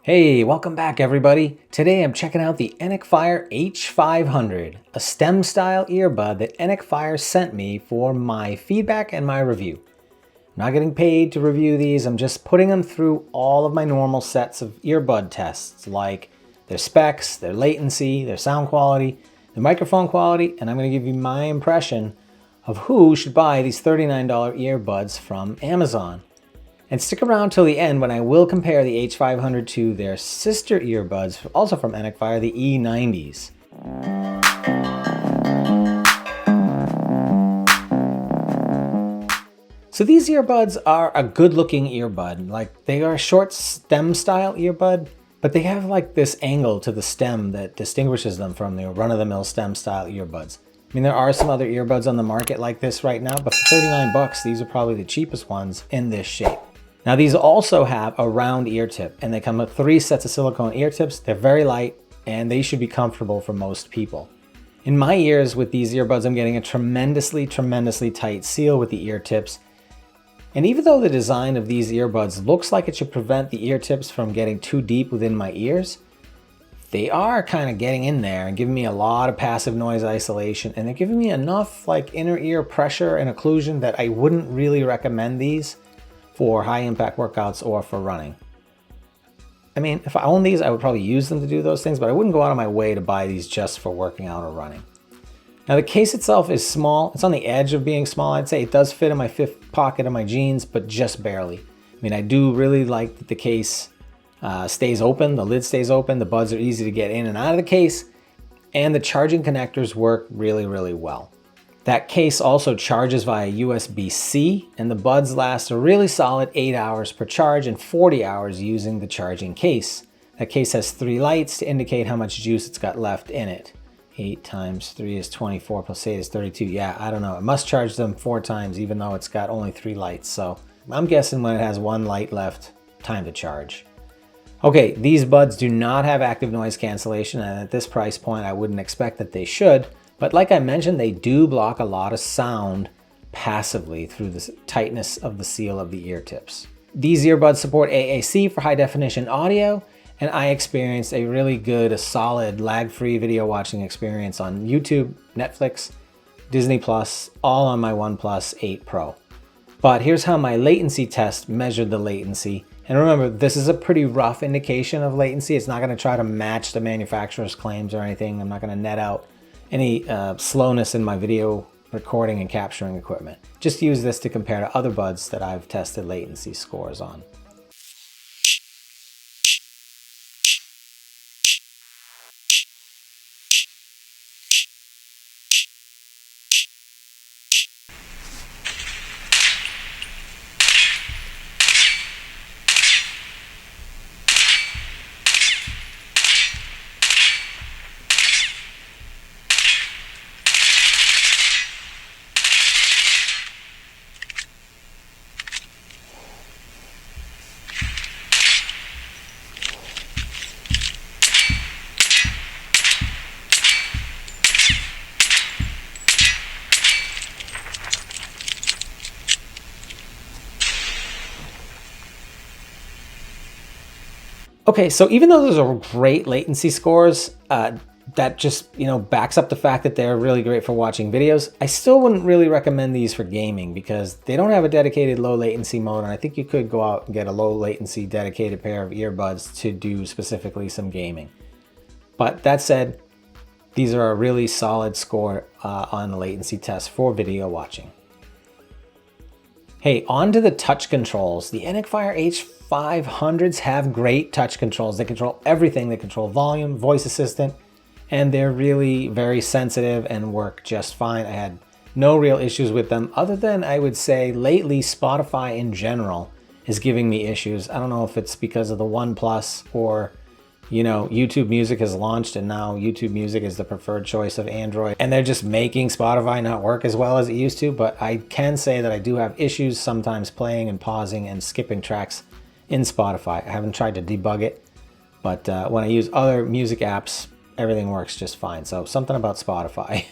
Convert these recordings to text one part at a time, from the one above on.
Hey, welcome back everybody. Today I'm checking out the Enacfire H500, a STEM style earbud that Enacfire sent me for my feedback and my review. I'm not getting paid to review these, I'm just putting them through all of my normal sets of earbud tests, like their specs, their latency, their sound quality, their microphone quality, and I'm going to give you my impression of who should buy these $39 earbuds from Amazon. And stick around till the end when I will compare the H500 to their sister earbuds, also from Enacfire, the E90s. So these earbuds are a good looking earbud. Like, they are a short stem style earbud, but they have like this angle to the stem that distinguishes them from the run-of-the-mill stem style earbuds. I mean, there are some other earbuds on the market like this right now, but for 39 bucks, these are probably the cheapest ones in this shape. Now these also have a round ear tip, and they come with 3 sets of silicone ear tips. They're very light and they should be comfortable for most people. In my ears with these earbuds, I'm getting a tremendously tight seal with the ear tips. And even though the design of these earbuds looks like it should prevent the ear tips from getting too deep within my ears, they are kind of getting in there and giving me a lot of passive noise isolation, and they're giving me enough like inner ear pressure and occlusion that I wouldn't really recommend these for high impact workouts or for running. I mean, if I owned these, I would probably use them to do those things, but I wouldn't go out of my way to buy these just for working out or running. Now the case itself is small. It's on the edge of being small, I'd say. It does fit in my fifth pocket of my jeans, but just barely. I mean, I do really like that the case stays open, the lid stays open, the buds are easy to get in and out of the case, and the charging connectors work really well. That case also charges via USB-C, and the buds last a really solid 8 hours per charge and 40 hours using the charging case. That case has 3 lights to indicate how much juice it's got left in it. 8 times 3 is 24 plus 8 is 32. Yeah, I don't know. It must charge them 4 times even though it's got only 3 lights. So I'm guessing when it has 1 light left, time to charge. Okay, these buds do not have active noise cancellation, and at this price point I wouldn't expect that they should. But like I mentioned, they do block a lot of sound passively through the tightness of the seal of the ear tips. These earbuds support AAC for high definition audio, and I experienced a really good, a solid lag-free video watching experience on YouTube, Netflix, Disney+, all on my OnePlus 8 Pro. But here's how my latency test measured the latency. And remember, this is a pretty rough indication of latency. It's not going to try to match the manufacturer's claims or anything. I'm not going to net out any slowness in my video recording and capturing equipment. Just use this to compare to other buds that I've tested latency scores on. Okay, so even though those are great latency scores, that just, backs up the fact that they're really great for watching videos, I still wouldn't really recommend these for gaming because they don't have a dedicated low latency mode, and I think you could go out and get a low latency dedicated pair of earbuds to do specifically some gaming. But that said, these are a really solid score on the latency test for video watching. Hey, on to the touch controls. The Enacfire H500s have great touch controls. They control everything. They control volume, voice assistant, and they're really very sensitive and work just fine. I had no real issues with them other than, I would say, lately Spotify in general is giving me issues. I don't know if it's because of the OnePlus or YouTube Music has launched and now YouTube Music is the preferred choice of Android, and they're just making Spotify not work as well as it used to. But I can say that I do have issues sometimes playing and pausing and skipping tracks in Spotify. I haven't tried to debug it, but when I use other music apps, everything works just fine. So something about Spotify.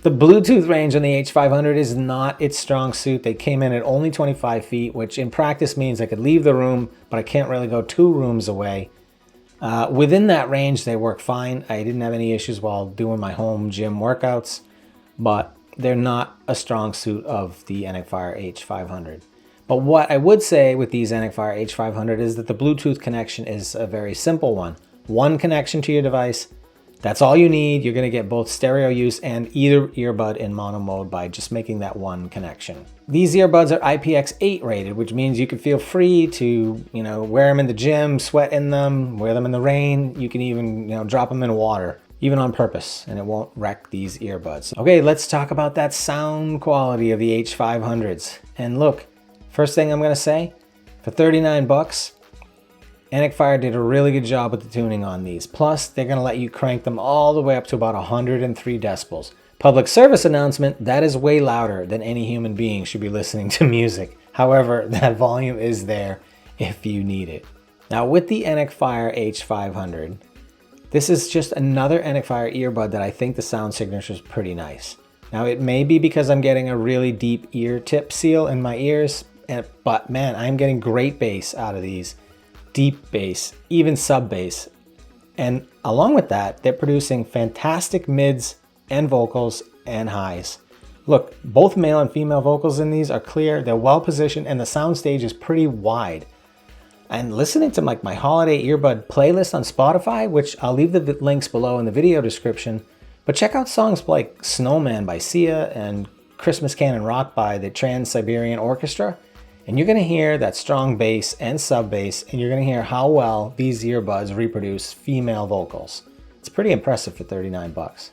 The Bluetooth range on the H500 is not its strong suit. They came in at only 25 feet, which in practice means I could leave the room, but I can't really go 2 rooms away. Within that range, they work fine. I didn't have any issues while doing my home gym workouts, but they're not a strong suit of the Enacfire H500. But what I would say with these Enacfire H500 is that the Bluetooth connection is a very simple one. One connection to your device. That's all you need. You're going to get both stereo use and either earbud in mono mode by just making that one connection. These earbuds are IPX8 rated, which means you can feel free to, wear them in the gym, sweat in them, wear them in the rain. You can even, drop them in water, even on purpose, and it won't wreck these earbuds. Okay, let's talk about that sound quality of the H500s. And look, first thing I'm going to say, for 39 bucks, Enacfire did a really good job with the tuning on these. Plus, they're going to let you crank them all the way up to about 103 decibels. Public service announcement, that is way louder than any human being should be listening to music. However, that volume is there if you need it. Now with the Enacfire H500, this is just another Enacfire earbud that I think the sound signature is pretty nice. Now it may be because I'm getting a really deep ear tip seal in my ears, but man, I'm getting great bass out of these. Deep bass, even sub bass. And along with that, they're producing fantastic mids and vocals and highs. Look, both male and female vocals in these are clear, they're well positioned, and the soundstage is pretty wide. And listening to my holiday earbud playlist on Spotify, which I'll leave the links below in the video description, but check out songs like Snowman by Sia and Christmas Canon Rock by the Trans-Siberian Orchestra. And you're going to hear that strong bass and sub bass, and you're going to hear how well these earbuds reproduce female vocals. It's pretty impressive for 39 bucks.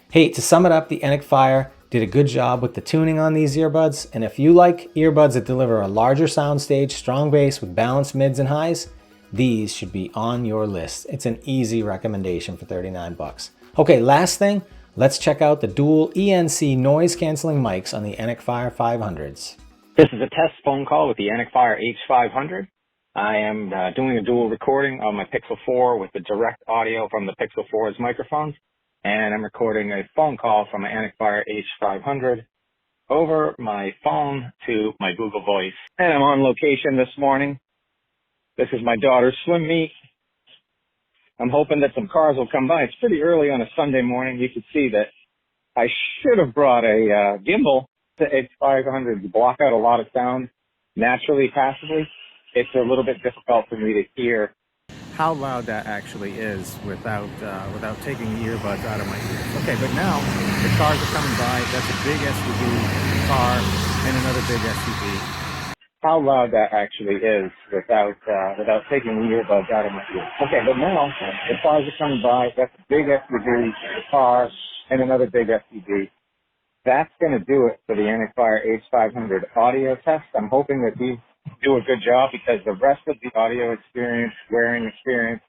Hey, to sum it up, the Enacfire did a good job with the tuning on these earbuds, and if you like earbuds that deliver a larger soundstage, strong bass with balanced mids and highs, these should be on your list. It's an easy recommendation for 39 bucks. Okay, last thing, let's check out the dual ENC noise canceling mics on the Enacfire 500s. This is a test phone call with the Enacfire H500. I am doing a dual recording on my Pixel 4 with the direct audio from the Pixel 4's microphones, and I'm recording a phone call from my Enacfire H500 over my phone to my Google Voice. And I'm on location this morning. This is my daughter's swim meet. I'm hoping that some cars will come by. It's pretty early on a Sunday morning. You can see that I should have brought a gimbal. The H500 to block out a lot of sound naturally, passively. It's a little bit difficult for me to hear how loud that actually is without taking the earbuds out of my ears. Okay, but now the cars are coming by. That's a big SUV car and another big SUV. How loud that actually is without taking the earbuds out of my ears. Okay, but now the cars are coming by. That's a big SUV car and another big SUV. That's going to do it for the Enacfire H500 audio test. I'm hoping that these do a good job because the rest of the audio experience, wearing experience,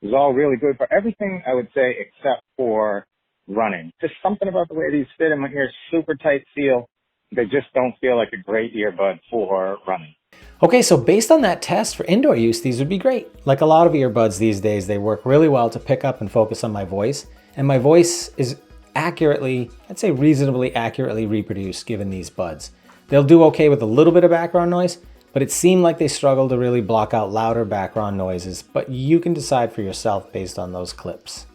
is all really good for everything, I would say, except for running. Just something about the way these fit in my ear, super tight seal. They just don't feel like a great earbud for running. Okay, so based on that test for indoor use, these would be great. Like a lot of earbuds these days, they work really well to pick up and focus on my voice. And my voice is accurately, I'd say reasonably accurately reproduced given these buds. They'll do okay with a little bit of background noise, but it seemed like they struggle to really block out louder background noises, but you can decide for yourself based on those clips.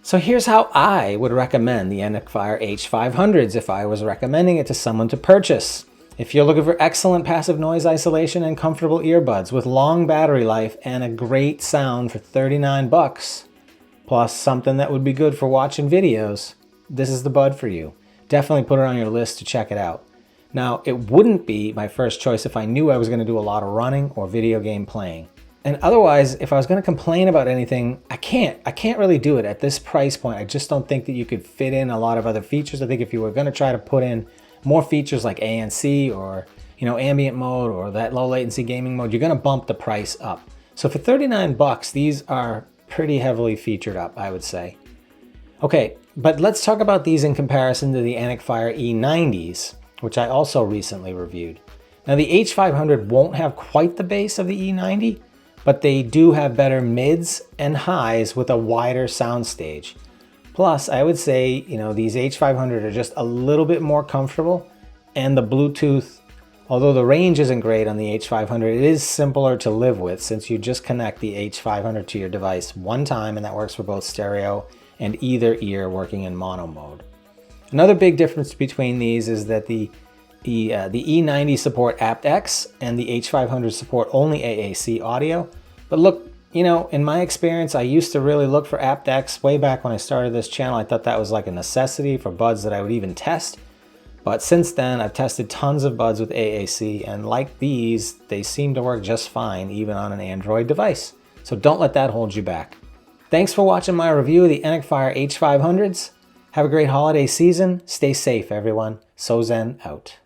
So here's how I would recommend the Enacfire H500s if I was recommending it to someone to purchase. If you're looking for excellent passive noise isolation and comfortable earbuds with long battery life and a great sound for 39 bucks, plus something that would be good for watching videos, this is the bud for you. Definitely put it on your list to check it out. Now, it wouldn't be my first choice if I knew I was going to do a lot of running or video game playing. And otherwise, if I was going to complain about anything, I can't really do it at this price point. I just don't think that you could fit in a lot of other features. I think if you were going to try to put in more features like ANC or, ambient mode or that low latency gaming mode, you're going to bump the price up. So for 39 bucks, these are pretty heavily featured up, I would say. Okay, but let's talk about these in comparison to the Enacfire E90s, which I also recently reviewed. Now the H500 won't have quite the bass of the E90, but they do have better mids and highs with a wider soundstage. Plus, I would say, these H500 are just a little bit more comfortable, and the Bluetooth, although the range isn't great on the H500, it is simpler to live with since you just connect the H500 to your device one time, and that works for both stereo and either ear working in mono mode. Another big difference between these is that the E90 support aptX and the H500 support only AAC audio. But look, in my experience, I used to really look for aptX way back when I started this channel. I thought that was like a necessity for buds that I would even test. But since then, I've tested tons of buds with AAC, and like these, they seem to work just fine even on an Android device. So don't let that hold you back. Thanks for watching my review of the Enacfire H500s. Have a great holiday season. Stay safe, everyone. Sozen out.